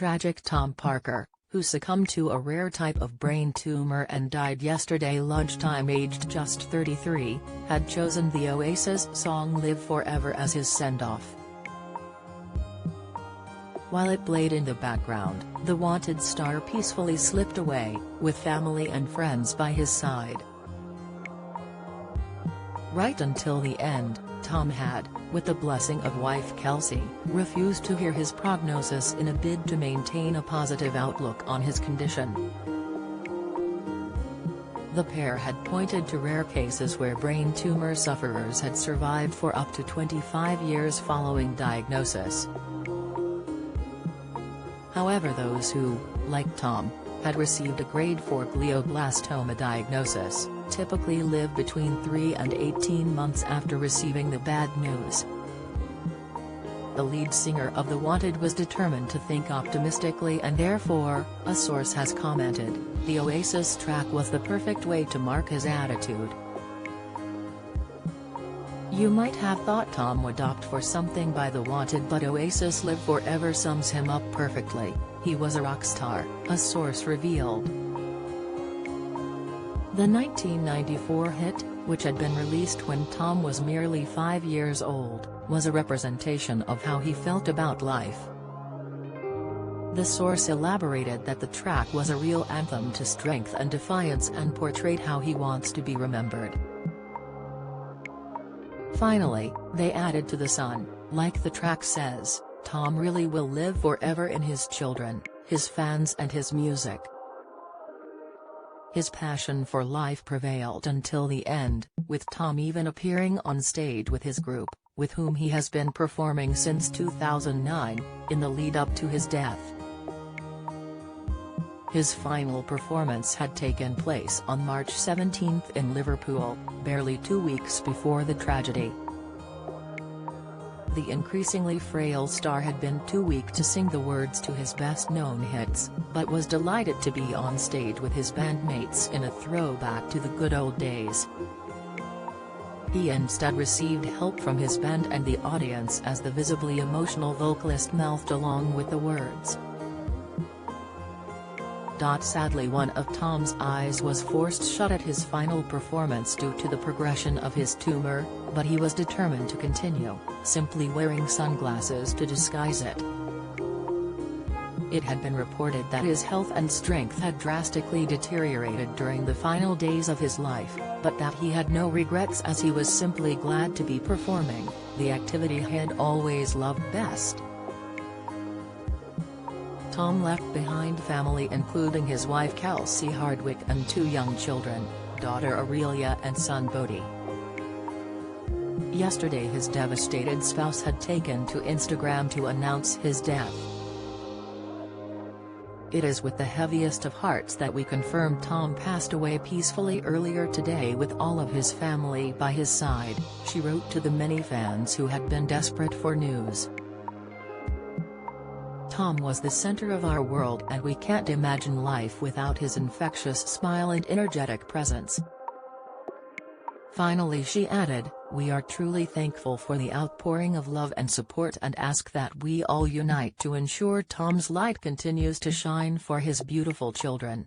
tragic Tom Parker, who succumbed to a rare type of brain tumor and died yesterday lunchtime aged just 33, had chosen the Oasis song Live Forever as his send-off. While it played in the background, the Wanted star peacefully slipped away, with family and friends by his side. Right until the end, Tom had, with the blessing of wife Kelsey, refused to hear his prognosis in a bid to maintain a positive outlook on his condition. The pair had pointed to rare cases where brain tumor sufferers had survived for up to 25 years following diagnosis. However, those who, like Tom, had received a grade 4 glioblastoma diagnosis, typically live between 3 and 18 months after receiving the bad news. The lead singer of The Wanted was determined to think optimistically, and therefore, a source has commented, the Oasis track was the perfect way to mark his attitude. You might have thought Tom would opt for something by The Wanted, but Oasis Live Forever sums him up perfectly. He was a rock star, a source revealed. The 1994 hit, which had been released when Tom was merely 5 years old, was a representation of how he felt about life. The source elaborated that the track was a real anthem to strength and defiance and portrayed how he wants to be remembered. Finally, they added to the Sun, like the track says, Tom really will live forever in his children, his fans and his music. His passion for life prevailed until the end, with Tom even appearing on stage with his group, with whom he has been performing since 2009, in the lead-up to his death. His final performance had taken place on March 17 in Liverpool, barely 2 weeks before the tragedy. The increasingly frail star had been too weak to sing the words to his best-known hits, but was delighted to be on stage with his bandmates in a throwback to the good old days. He instead received help from his band and the audience as the visibly emotional vocalist mouthed along with the words. Sadly, one of Tom's eyes was forced shut at his final performance due to the progression of his tumor, but he was determined to continue, simply wearing sunglasses to disguise it. It had been reported that his health and strength had drastically deteriorated during the final days of his life, but that he had no regrets as he was simply glad to be performing, the activity he had always loved best. Tom left behind family including his wife Kelsey Hardwick and 2 young children, daughter Aurelia and son Bodhi. Yesterday his devastated spouse had taken to Instagram to announce his death. It is with the heaviest of hearts that we confirm Tom passed away peacefully earlier today with all of his family by his side, she wrote to the many fans who had been desperate for news. Tom was the center of our world and we can't imagine life without his infectious smile and energetic presence. Finally she added, we are truly thankful for the outpouring of love and support and ask that we all unite to ensure Tom's light continues to shine for his beautiful children.